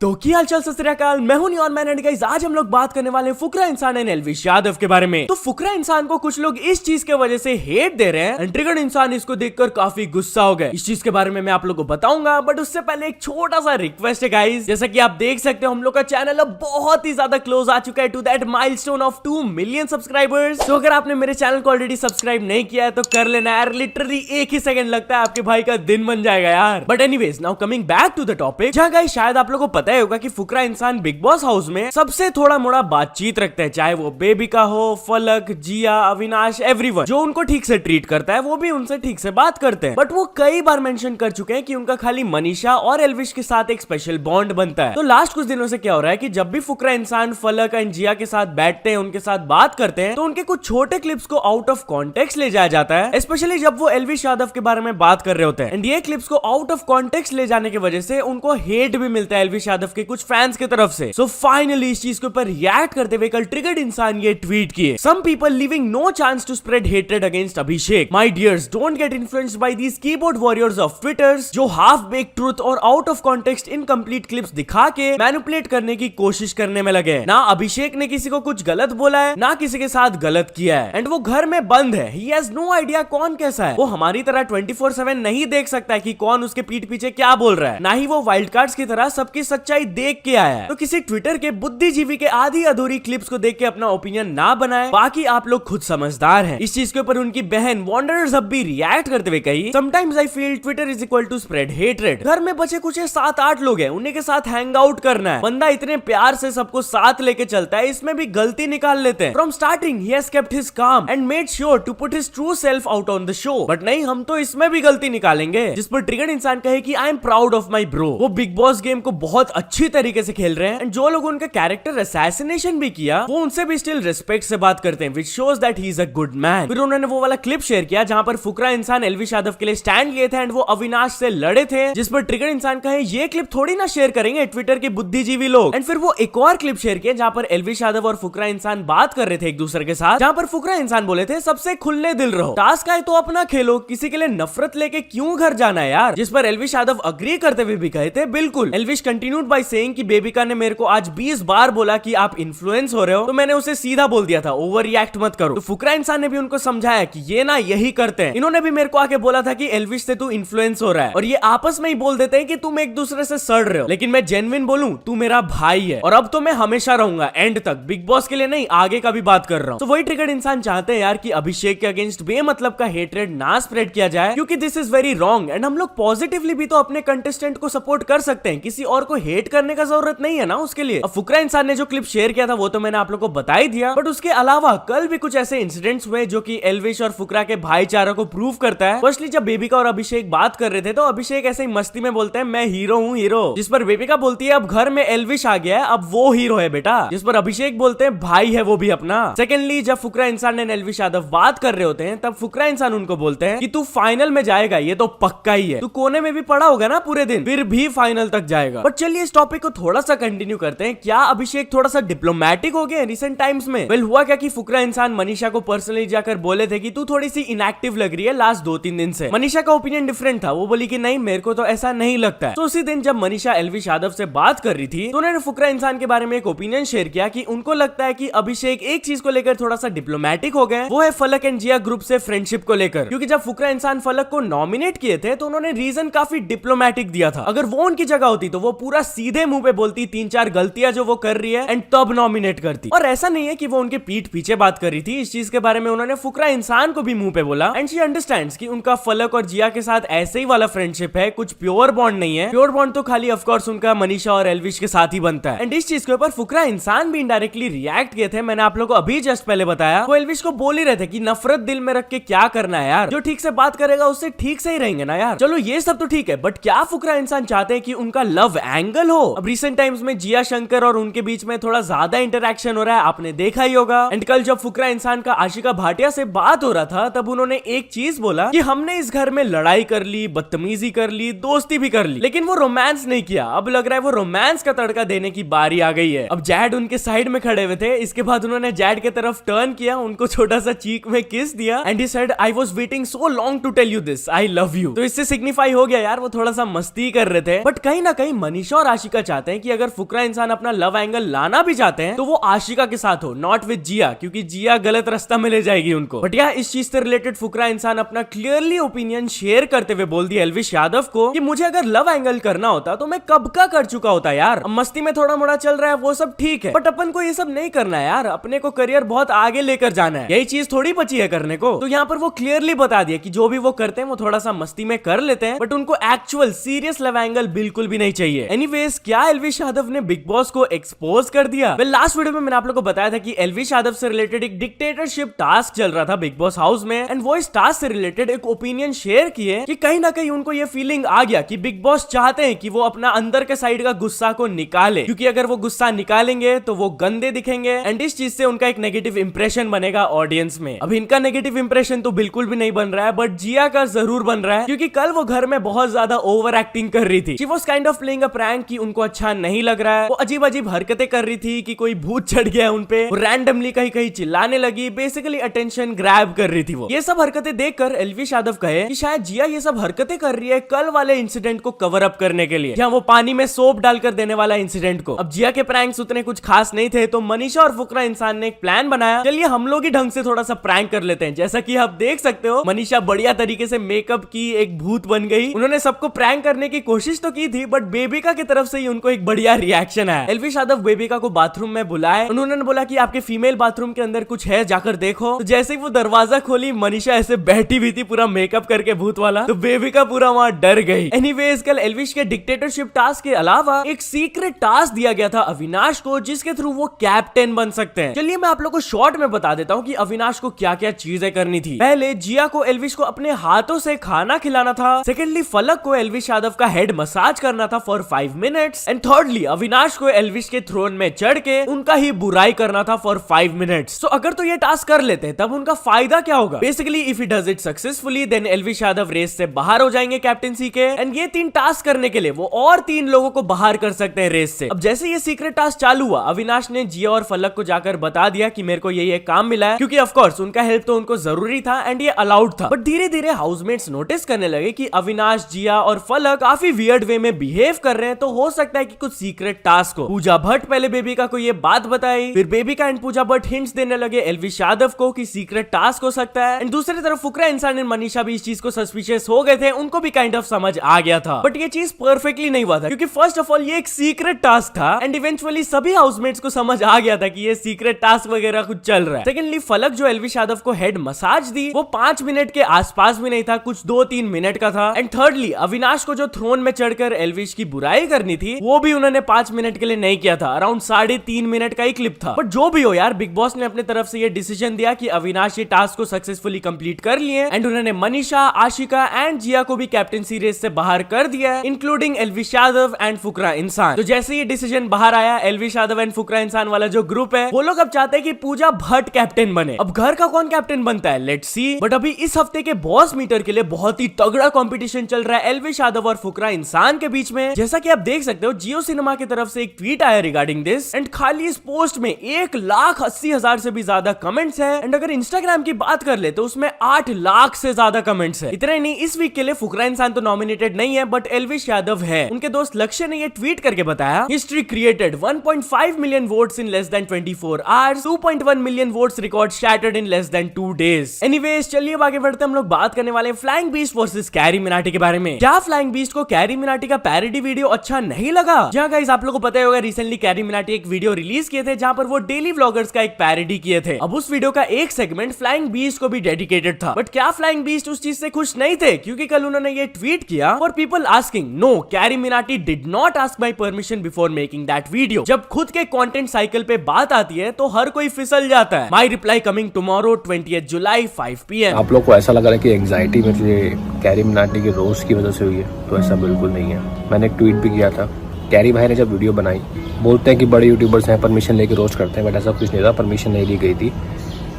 तो क्या हालचाल सत श्री अकाल, मैं हूं और मैंने गाइस आज हम लोग बात करने वाले हैं फुकरा इंसान एंड एल्विश यादव के बारे में। तो फुकरा इंसान को कुछ लोग इस चीज के वजह से हेट दे रहे हैं एंड ट्रिगर्ड इंसान इसको देखकर काफी गुस्सा हो गए। इस चीज के बारे में मैं आप लोगों को बताऊंगा, बट उससे पहले एक छोटा सा रिक्वेस्ट है गाइस। जैसा कि आप देख सकते हो हम लोग का चैनल अब बहुत ही ज्यादा क्लोज आ चुका है to that milestone of 2 million subscribers. तो अगर आपने मेरे चैनल को ऑलरेडी सब्सक्राइब नहीं किया है तो कर लेना यार, लिटरली एक ही सेकंड लगता है आपके भाई का दिन बन जाएगा यार। But anyways now coming back to the topic, जहां गाइस शायद आप लोगों को पता ही होगा कि फुकरा इंसान बिग बॉस हाउस में सबसे थोड़ा मोड़ा बातचीत रखते हैं, चाहे वो बेबी का हो, फलक, जिया, अविनाश, एवरीवन। जो उनको ठीक से ट्रीट करता है वो भी उनसे ठीक से बात करते हैं। बट वो कई बार मेंशन कर चुके हैं कि उनका खाली मनीषा और एल्विश के साथ एक स्पेशल बॉन्ड बनता है। तो लास्ट कुछ दिनों से क्या हो रहा है कि जब भी फुकरा इंसान फलक एंड जिया के साथ बैठते हैं, उनके साथ बात करते हैं, तो उनके कुछ छोटे क्लिप्स को आउट ऑफ कॉन्टेक्स्ट ले जाया जाता है, स्पेशली जब वो एल्विश यादव के बारे में बात कर रहे होते हैं। एंड ये क्लिप्स को आउट ऑफ कॉन्टेक्स्ट ले जाने की वजह से उनको हेट भी मिलता है एल्विश यादव के कुछ फैंस की तरफ से। सो फाइनली इस चीज के ऊपर रिएक्ट करते हुए कल ट्रिगर्ड इंसान ये ट्वीट किए, some people leaving no chance to spread hatred against Abhishek. My dears, don't get influenced by these keyboard warriors of Twitters जो हाफ बेक ट्रूथ और out of context incomplete clips दिखा के मैनिपुलेट करने की कोशिश करने में लगे। ना अभिषेक ने किसी को कुछ गलत बोला है, ना किसी के साथ गलत किया है, एंड वो घर में बंद है। ही हैज नो आइडिया कौन कैसा है। वो हमारी तरह 24/7 नहीं देख सकता है कि कौन उसके पीठ पीछे क्या बोल रहा है, ना ही वो वाइल्ड कार्ड्स की तरह सबकी सच्चाई देख के आया है। तो किसी ट्विटर के बुद्धिजीवी के आधी अधूरी क्लिप्स को देख के अपना ओपिनियन ना बनाए, बाकी आप लोग खुद समझदार हैं। इस चीज के ऊपर उनकी बहन वॉन्डरर्स अब भी रिएक्ट करते हुए कही, sometimes I feel Twitter is equal to spread hatred. घर में बचे कुछ 7-8 लोग हैं, उन्हीं के साथ हैंग आउट करना है। बंदा इतने प्यार से सबको साथ लेके चलता है, इसमें भी गलती निकाल लेते हैं। From starting he has kept his calm and made sure to put his true self out on the show. But नहीं, हम तो इसमें भी गलती निकालेंगे। जिस पर ट्रिगर्ड इंसान कहे कि I am proud of my bro. वो बिग बॉस गेम को बहुत अच्छी तरीके से खेल रहे हैं, एंड जो लोग उनका कैरेक्टर असैसिनेशन भी किया वो उनसे भी स्टिल रिस्पेक्ट से बात करते हैं, which shows that he is a good man. फिर उन्होंने वो वाला क्लिप शेयर किया जहां पर फुकरा इंसान एल्विश यादव के लिए स्टैंड लिए थे एंड वो अविनाश से लड़े थे, जिस पर ट्रिगर्ड इंसान कहे ये क्लिप थोड़ी ना शेयर करेंगे ट्विटर के बुद्धिजीवी लोग। एंड फिर वो एक और क्लिप शेयर किया जहां पर एल्विश यादव और फुकरा इंसान बात कर रहे थे एक दूसरे के साथ, जहां पर फुकरा इंसान बोले थे सबसे खुले दिल रहो, टास्क आए तो अपना खेलो, किसी के लिए नफरत लेके क्यों घर जाना है यार। जिस पर एल्विश यादव अग्री करते हुए भी कहे थे बिल्कुल। एल्विश कंटिन्यूड बाय सेइंग कि बेबिका ने मेरे को आज 20 बार बोला कि आप इन्फ्लुएंस हो रहे हो, तो मैंने उसे सीधा बोल दिया था ओवर रिएक्ट मत करो। तो फुकरा इंसान ने भी उनको समझाया कि ये ना यही करते हैं। इन्होंने भी मेरे को आके बोला था कि एल्विश से तू इन्फ्लुएंस हो रहा है, और ये आपस में ही बोल देते हैं कि तुम एक दूसरे से सड़ रहे हो, लेकिन मैं जेन्युइन बोलूं तू मेरा भाई है, और अब तो मैं हमेशा रहूंगा एंड तक, बिग बॉस के लिए नहीं आगे का भी बात कर रहा हूं। तो वही ट्रिगर्ड इंसान चाहते हैं यार कि अभिषेक के अगेंस्ट बेमतलब का हेट्रेड ना स्प्रेड किया जाए, क्योंकि this is very wrong. And हम लोग पॉजिटिवली भी तो अपने कंटेस्टेंट को सपोर्ट कर सकते हैं, किसी और को हेट करने का जरूरत नहीं है ना उसके लिए। अब फुकरा इंसान ने जो क्लिप शेयर किया था वो तो मैंने आप लोगों को बता ही दिया, बट उसके अलावा कल भी कुछ ऐसे इंसिडेंट्स हुए जो कि एल्विश और फुकरा के भाईचारा को प्रूव करता है। फर्स्टली जब बेबिका और अभिषेक बात कर रहे थे तो अभिषेक ऐसे ही मस्ती में बोलते हैं मैं हीरो हूँ हीरो, जिस पर बेबिका बोलती है अब घर में एल्विश आ गया है, अब वो हीरो है बेटा, जिस पर अभिषेक बोलते हैं भाई है वो भी अपना। सेकेंडली जब फुकरा इंसान ने एल्विश यादव बात कर रहे होते हैं तब फुकरा इंसान उनको बोलते हैं कि तू फाइनल में जाएगा, ये तो पक्का ही है, तू कोने में भी पड़ा होगा ना पूरे दिन, फिर भी फाइनल तक जाएगा। बट चलिए इस टॉपिक को थोड़ा सा कंटिन्यू करते हैं। क्या अभिषेक थोड़ा सा डिप्लोमेटिक हो गया रिसेंट टाइम्स में? वेल हुआ क्या कि फुकरा इंसान मनीषा को पर्सनली जाकर बोले थे कि तू थोड़ी सी इनएक्टिव लग रही है लास्ट 2-3 दिन से। मनीषा का ओपिनियन डिफरेंट था, वो बोली कि नहीं मेरे को तो ऐसा नहीं लगता है। तो उसी दिन जब मनीषा एल्विश यादव से बात कर रही थी तो उन्होंने फुकरा इंसान के बारे में एक ओपिनियन शेयर किया कि उनको लगता है कि अभिषेक एक चीज को लेकर थोड़ा सा डिप्लोमेटिक हो गए, वो है फलक एंड जिया ग्रुप से फ्रेंडशिप को लेकर। क्योंकि जब फुकरा इंसान फलक को नॉमिनेट किए थे तो उन्होंने रीजन काफी डिप्लोमेटिक दिया था। अगर वो उनकी जगह होती तो वो पूरा सीधे मुंह पे बोलती 3-4 गलतियां जो वो कर रही है एंड तब नॉमिनेट करती। और ऐसा नहीं है कि वो उनके पीठ पीछे बात कर रही थी, इस चीज के बारे में उन्होंने फुकरा इंसान को भी मुंह पे बोला। एंड शी अंडरस्टैंड्स कि उनका फलक और जिया के साथ ऐसे ही वाला फ्रेंडशिप है, कुछ प्योर बॉन्ड नहीं है। प्योर बॉन्ड तो खाली ऑफ कोर्स उनका मनीषा और एल्विश के साथ ही बनता है। एंड इस चीज के ऊपर फुकरा इंसान भी इनडायरेक्टली रिएक्ट किए थे, मैंने आप लोगों को अभी जस्ट पहले बताया। वो एल्विश को बोल ही रहे थे कि नफरत दिल में रख के क्या करना है यार, जो ठीक से बात करेगा उससे ठीक से ही रहेंगे ना यार। चलो ये सब तो ठीक है, बट क्या फुकरा इंसान चाहते हैं कि उनका लव एंगल हो? अब रिसेंट टाइम्स में जिया शंकर और उनके बीच में थोड़ा ज्यादा इंटरेक्शन हो रहा है, आपने देखा ही होगा। एंड कल जब फुकरा इंसान का आशिका भाटिया से बात हो रहा था तब उन्होंने एक चीज बोला कि हमने इस घर में लड़ाई कर ली, बदतमीजी कर ली, दोस्ती भी कर ली, लेकिन वो रोमांस नहीं किया। अब लग रहा है वो रोमांस का तड़का देने की बारी आ गई है। अब जैड उनके साइड में खड़े हुए थे, इसके बाद उन्होंने जैड के तरफ टर्न किया, उनको छोटा सा चीक में किस दिया and he said I was waiting so long to tell you this, I love you. तो इससे सिग्निफाई हो गया यार वो थोड़ा सा मस्ती कर रहे थे। बट कहीं ना कहीं मनीषा और आशिका चाहते हैं कि अगर फुकरा इंसान अपना लव एंगल लाना भी चाहते हैं तो वो आशिका के साथ हो, नॉट विद जिया, क्योंकि जिया गलत रास्ता में ले जाएगी उनको। बट यार इस चीज से रिलेटेड फुकरा इंसान अपना क्लियरली ओपिनियन शेयर करते हुए बोल दिया एल्विश यादव को कि मुझे अगर लव एंगल करना होता तो मैं कब का कर चुका होता यार। अब मस्ती में थोड़ा मोड़ा चल रहा है वो सब ठीक है, बट अपन को ये सब नहीं करना है यार, अपने को करियर बहुत आगे लेकर जाना है, यही चीज थोड़ी बची है करने को। तो यहाँ पर वो क्लियरली बता दिया कि जो भी वो करते हैं वो थोड़ा सा मस्ती में कर लेते हैं, बट उनको एक्चुअल सीरियस लव एंगल बिल्कुल भी नहीं चाहिए। एनीवेज क्या एल्विश यादव ने बिग बॉस को एक्सपोज कर दिया? लास्ट वीडियो में मैंने आप लोगों को बताया था कि एल्विश यादव से रिलेटेड एक डिक्टेटरशिप टास्क चल रहा था बिग बॉस हाउस में, एंड वो इस टास्क से रिलेटेड एक ओपिनियन शेयर किए कि कहीं ना कहीं उनको ये फीलिंग आ गया कि बिग बॉस चाहते हैं कि वो अपना अंदर के साइड का गुस्सा को निकाले, क्योंकि अगर वो गुस्सा निकालेंगे तो वो गंदे दिखेंगे एंड इस चीज से उनका एक नेगेटिव इंप्रेशन बनेगा ऑडियंस में। अब इनका नेगेटिव इंप्रेशन तो बिल्कुल भी नहीं बन रहा है, बट जिया का जरूर बन रहा है, क्योंकि कल वो घर में बहुत ज्यादा ओवर एक्टिंग कर रही थी। She was kind of playing a prank कि उनको अच्छा नहीं लग रहा है, वो अजीब अजीब हरकतें कर रही थी कि कोई भूत चढ़ गया उन पे, रैंडमली कहीं कहीं चिल्लाने लगी, बेसिकली अटेंशन ग्रैब कर रही थी वो। ये सब हरकतें देखकर एल्विश यादव कहे कि शायद जिया ये सब हरकतें कर रही है कल वाले इंसिडेंट को कवर अप करने के लिए, जहां वो पानी में सोप डालकर देने वाला इंसिडेंट को। अब जिया के प्रैंक्स उतने कुछ खास नहीं थे, तो मनीषा और फुकरा इंसान ने एक प्लान बनाया, चलिए हम लोग ही ढंग से थोड़ा सा प्रैंक कर लेते हैं। जैसा कि आप देख सकते हो मनीषा बढ़िया तरीके से मेकअप की एक भूत बन गई। उन्होंने सबको प्रैंक करने की कोशिश तो की थी, बट बेबिका की तरफ से ही उनको एक बढ़िया रिएक्शन आया। एल्विश यादव बेबिका को बाथरूम में बुलाए, उन्होंने बोला कि आपके फीमेल बाथरूम के अंदर कुछ है, जाकर देखो। तो जैसे ही वो दरवाजा खोली, मनीषा ऐसे बैठी हुई थी पूरा मेकअप करके भूत वाला, तो बेबिका पूरा वहां डर गई। एनीवेज कल एल्विश के डिक्टेटरशिप टास्क के अलावा एक सीक्रेट टास्क दिया गया था अविनाश को, जिसके थ्रू वो कैप्टन बन सकते हैं। चलिए मैं आप लोगों को शॉर्ट में बता देता हूँ कि अविनाश को क्या क्या चीजें करनी थी। पहले जिया को एल्विश को अपने हाथों से खाना खिलाना था। सेकेंडली फलक को एल्विश यादव का हेड मसाज करना था for 5 minutes. And thirdly Avinash को एल्विश के थ्रोन में चढ़ के उनका ही बुराई करना था फॉर 5 मिनट्स। तो अगर तो ये टास्क कर लेते हैं तब उनका फायदा क्या होगा? Basically if he does it successfully then Elvish Yadav race से बाहर हो जाएंगे कैप्टेंसी के, एंड ये 3 टास्क करने के लिए वो और 3 लोगों को बाहर कर सकते हैं रेस से। अब जैसे ये सीक्रेट टास्क चालू हुआ, अविनाश ने जिया और फलक को जाकर बता दिया कि मेरे को ये काम मिला है, क्योंकि ऑफ कोर्स उनका हेल्प तो उनको जरूरी था एंड ये अलाउड था। बट धीरे धीरे हाउसमेट्स नोटिस करने लगे कि अविनाश, जिया और फलक काफी वियर्ड वे में बिहेव कर रहे हैं, तो हो सकता है कि कुछ सीक्रेट टास्क हो। पूजा भट्ट पहले बेबिका को ये बात बताई, फिर बेबिका एंड पूजा भट्ट हिंट्स देने लगे एल्विश यादव को कि सीक्रेट टास्क हो सकता है। एंड दूसरी तरफ फुकरा इंसान एंड मनीषा भी इस चीज को सस्पिशियस हो गए थे, उनको भी काइंड ऑफ समझ आ गया था। बट ये चीज परफेक्टली नहीं हुआ था, क्योंकि फर्स्ट ऑफ ऑल ये एक सीक्रेट टास्क था एंड इवेंचुअली सभी हाउसमेट्स को समझ आ गया था कि ये सीक्रेट टास्क वगैरह कुछ चल रहा है। सेकेंडली फलक जो एल्विश यादव को हेड मसाज दी, वो 5 मिनट के आसपास भी नहीं था, कुछ 2-3 मिनट का था। एंड थर्डली अविनाश को जो थ्रोन में चढ़कर एल्विश की बुराई करनी थी, वो भी उन्होंने 5 मिनट के लिए नहीं किया था, अराउंड 3.5 मिनट का ही क्लिप था। बट जो भी हो यार, बिग बॉस ने अपने तरफ से ये डिसीजन दिया कि अविनाश ये टास्क को सक्सेसफुली कंप्लीट कर लिए, एंड उन्होंने मनीषा, आशिका एंड जिया को भी कैप्टेंसी रेस से बाहर कर दिया, इंक्लूडिंग एल्विश यादव एंड फुकरा इंसान। तो जैसे ये डिसीजन बाहर आया, एल्विश यादव एंड फुकरा इंसान वाला जो ग्रुप है, वो लोग अब चाहते हैं कि पूजा भट्ट कैप्टन बने। अब घर का कौन कैप्टन बनता है, लेट्स सी। बट अभी इस हफ्ते के बॉस मीटर के लिए बहुत ही तगड़ा कंपटीशन चल रहा है एल्विश यादव और फुकरा इंसान के बीच में। जैसा कि आप देख सकते हो, जियो सिनेमा की तरफ से एक ट्वीट आया रिगार्डिंग दिस, एंड खाली इस पोस्ट में 1,80,000 से भी ज्यादा कमेंट्स है। एंड अगर इंस्टाग्राम की बात कर ले तो उसमें 8 लाख से ज्यादा कमेंट्स है। इतना ही नहीं, इस वीक के लिए फुकरा इंसान तो नॉमिनेटेड नहीं है, बट एल्विश यादव है। उनके दोस्त लक्ष्य ने ये ट्वीट करके बताया, history created 1.5 million votes in less than 24 hours, 2.1 million votes record shattered in less than 2 days. Anyways चलिए आगे बढ़ते, हम लोग बात करने वाले flying beast versus carry Minati के बारे में। क्या फ्लाइंग बीस्ट को कैरी मिनाटी का पैरोडी वीडियो अच्छा नहीं लगा? जहां गाइस आप लोगों को पता होगा, रिसेंटली कैरी मिनाटी एक वीडियो रिलीज किए थे जहां पर वो डेली व्लॉगर्स का एक पैरोडी किए थे। अब उस वीडियो का एक सेगमेंट फ्लाइंग बीस्ट को भी डेडिकेटेड था। बट क्या फ्लाइंग बीस्ट उस चीज से खुश नहीं थे? क्योंकि कल उन्होंने ये ट्वीट किया, for people asking, no, Carry Minati did not ask my permission before making that video. जब खुद के कंटेंट साइकिल पे बात आती है तो हर कोई फिसल जाता है। My reply coming tomorrow 20 July 5 PM। आप लोग को ऐसा लग रहा है कि एंजाइटी मुझे कैरी मिनाटी के रोस्ट की वजह से हुई है, तो ऐसा बिल्कुल नहीं है। मैंने एक ट्वीट भी किया था, कैरी भाई ने जब वीडियो बनाई, बोलते हैं कि बड़े यूट्यूबर्स हैं परमिशन लेके रोस्ट करते हैं, बट ऐसा कुछ नहीं था, परमिशन नहीं ली गई थी।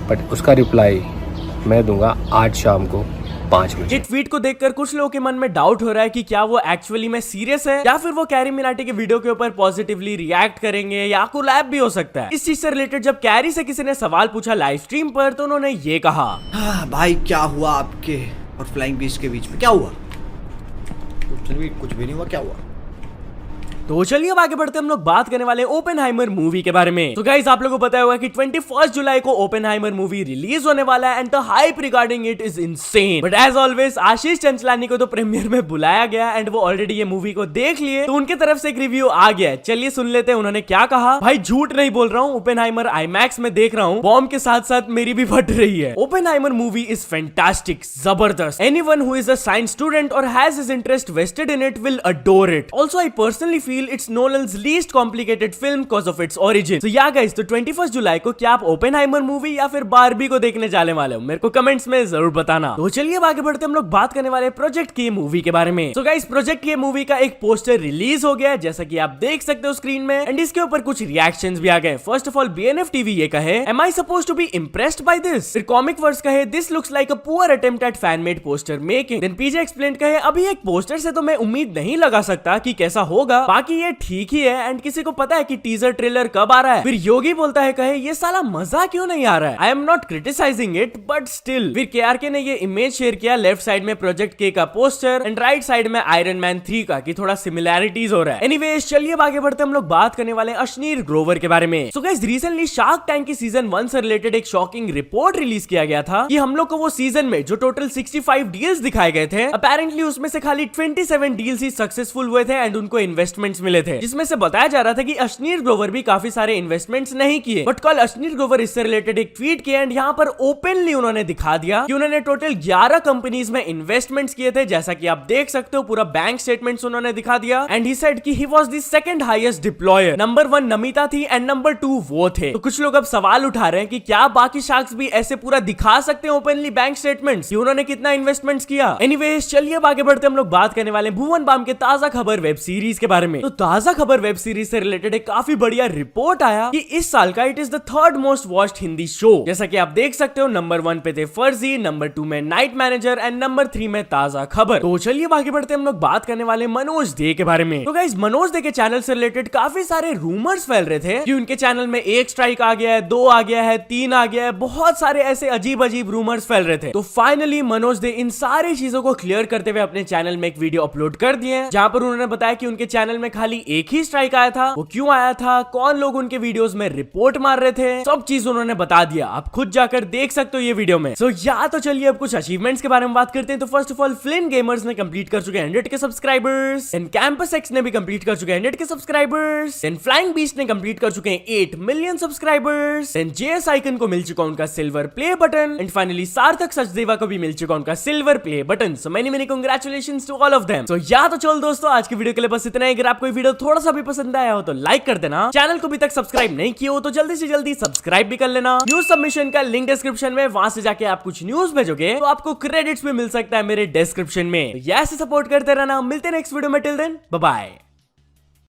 बट उसका रिप्लाई मैं दूंगा आज शाम को 5 बजे। ट्वीट को देखकर कुछ लोगों के मन में डाउट हो रहा है कि क्या वो एक्चुअली में सीरियस है या फिर वो कैरी मिनाटी के वीडियो के ऊपर पॉजिटिवली रिएक्ट करेंगे या कोलैब भी हो सकता है। इस चीज से रिलेटेड जब कैरी से किसी ने सवाल पूछा लाइव स्ट्रीम पर, तो उन्होंने ये कहा, भाई क्या हुआ आपके और फ्लाइंग बीस्ट के बीच में, क्या हुआ? कुछ भी नहीं हुआ, क्या हुआ? तो चलिए अब आगे बढ़ते हम लोग बात करने वाले ओपेनहाइमर मूवी के बारे में। तो गाइस आप लोगों को पता होगा कि 21 जुलाई को ओपेनहाइमर मूवी रिलीज होने वाला है and the hype regarding it is insane. But as always Ashish Chanchlani को तो प्रीमियर में बुलाया गया एंड वो ऑलरेडी ये मूवी को देख लिए, तो उनके तरफ से एक रिव्यू आ गया है। चलिए सुन लेते हैं उन्होंने क्या कहा। भाई झूठ नहीं बोल रहा हूँ, ओपेनहाइमर आईमैक्स में देख रहा हूँ, बॉम्ब के साथ साथ मेरी भी फट रही है। ओपेनहाइमर मूवी इज फैंटास्टिक, जबरदस्त। Anyone who is a science student और has his interest vested in it will adore it. Also I personally feel it's Nolan's least complicated film because of its origin. तो yeah guys, तो 21 जुलाई को क्या आप Oppenheimer movie या फिर Barbie को देखने जाने वाले हो? मेरे को कमेंट्स में जरूर बताना। तो चलिए अब आगे बढ़ते हम लोग बात करने वाले प्रोजेक्ट की मूवी के बारे में। तो गाइस प्रोजेक्ट की मूवी का एक पोस्टर रिलीज हो गया जैसा कि आप देख सकते हो स्क्रीन में, एंड इसके ऊपर कुछ रिएक्शंस भी आ गए। First of all BNF TV ये कहे, am I supposed to be impressed by this? फिर कॉमिक वर्स कहे, this looks like a poor attempt at fan made poster making. Then PJ Explain कहे, अभी एक पोस्टर से तो मैं उम्मीद नहीं लगा सकता कि कैसा होगा, बाकी ये ठीक ही है एंड किसी को पता है कि टीजर ट्रेलर कब आ रहा है? फिर योगी बोलता है कहे, ये साला मजा क्यों नहीं आ रहा है? I am not criticising it but still. फिर KRK ने ये इमेज शेयर किया, लेफ्ट साइड में प्रोजेक्ट के का पोस्टर एंड राइट साइड में आयरन मैन 3 का, कि थोड़ा सिमिलैरिटीज हो रहा है। एनीवेज चलिए अब आगे बढ़ते हम लोग बात करने वाले अश्नीर ग्रोवर के बारे में। So guys recently shark tank की सीजन 1 से रिलेटेड एक शॉकिंग रिपोर्ट रिलीज किया गया था कि हम लोग को वो सीजन में जो टोटल 65 डील्स दिखाए गए थे, अपेरेंटली उसमें से खाली 27 डील्स ही सक्सेसफुल हुए थे एंड उनको इन्वेस्टमेंट्स मिले थे, जिसमें से बताया जा रहा था कि अश्नीर ग्रोवर भी काफी सारे इन्वेस्टमेंट्स नहीं किए। बट कल अश्नीर ग्रोवर इससे रिलेटेड एक ट्वीट किया एंड यहाँ पर ओपनली उन्होंने दिखा दिया कि उन्होंने टोटल 11 कंपनीज में इन्वेस्टमेंट्स किए थे, जैसा कि आप देख सकते हो पूरा बैंक स्टेटमेंट्स उन्होंने दिखा दिया। एंड ही सेड कि he was the second highest deployer, number 1 Namita थी एंड नंबर 2 वो थे। तो कुछ लोग अब सवाल उठा रहे हैं कि क्या बाकी शार्क्स भी ऐसे पूरा दिखा सकते हैं ओपनली बैंक स्टेटमेंट्स कि उन्होंने कितना इन्वेस्टमेंट्स किया? एनीवेज चलिए अब आगे बढ़ते हम लोग बात करने वाले भुवन बाम के ताजा खबर वेब सीरीज के बारे में। तो ताजा खबर वेब सीरीज से रिलेटेड एक काफी बढ़िया रिपोर्ट आया कि इस साल का it is the 3rd most watched Hindi show. जैसा कि आप देख सकते हो नंबर 1 पे थे फर्जी, नंबर 2 में नाइट मैनेजर एंड नंबर 3 में ताजा खबर। तो चलिए आगे बढ़ते हम लोग बात करने वाले मनोज दे के बारे में। तो गाइस मनोज दे के चैनल से रिलेटेड काफी सारे रूमर्स फैल रहे थे कि उनके चैनल में 1 स्ट्राइक आ गया है, 2 आ गया है, 3 आ गया है, बहुत सारे ऐसे अजीब अजीब रूमर्स फैल रहे थे। तो फाइनली मनोज दे इन सारी चीजों को क्लियर करते हुए अपने चैनल में एक वीडियो अपलोड कर दिए हैं, जहां पर उन्होंने बताया कि उनके चैनल में खाली 1 ही स्ट्राइक आया था, वो क्यों आया था, कौन लोग उनके वीडियोस में रिपोर्ट मार रहे थे, सब चीज उन्होंने बता दिया। आप खुद जाकर देख सकते हो ये वीडियो में। सो या तो चलिए अब कुछ अचीवमेंट्स के बारे में बात करते हैं। तो first of all Flint gamers ने कंप्लीट कर चुके हैं 100 के सब्सक्राइबर्स, एंड कैंपस एक्स ने भी कंप्लीट कर चुके हैं 100 के सब्सक्राइबर्स, एंड फ्लाइंग बीस्ट ने कंप्लीट कर चुके हैं 8 million subscribers, and JS icon को मिल चुका उनका silver play button, and finally Sarthak Sachdeva को भी मिल चुका उनका silver play button. So many congratulations to all of them. So yeah तो चलो दोस्तों आज की वीडियो के लिए बस इतना ही। अगर आपको वीडियो थोड़ा सा भी पसंद आया हो तो लाइक कर देना, चैनल को अभी तक सब्सक्राइब नहीं किया हो तो जल्दी से जल्दी सब्सक्राइब भी कर लेना। न्यूज सबमिशन का लिंक डिस्क्रिप्शन में, वहां से जाके आप कुछ न्यूज भेजोगे तो आपको क्रेडिट्स भी मिल सकता है मेरे डिस्क्रिप्शन में। तो ऐसे सपोर्ट करते रहना, मिलते हैं नेक्स्ट वीडियो में। Till then bye bye.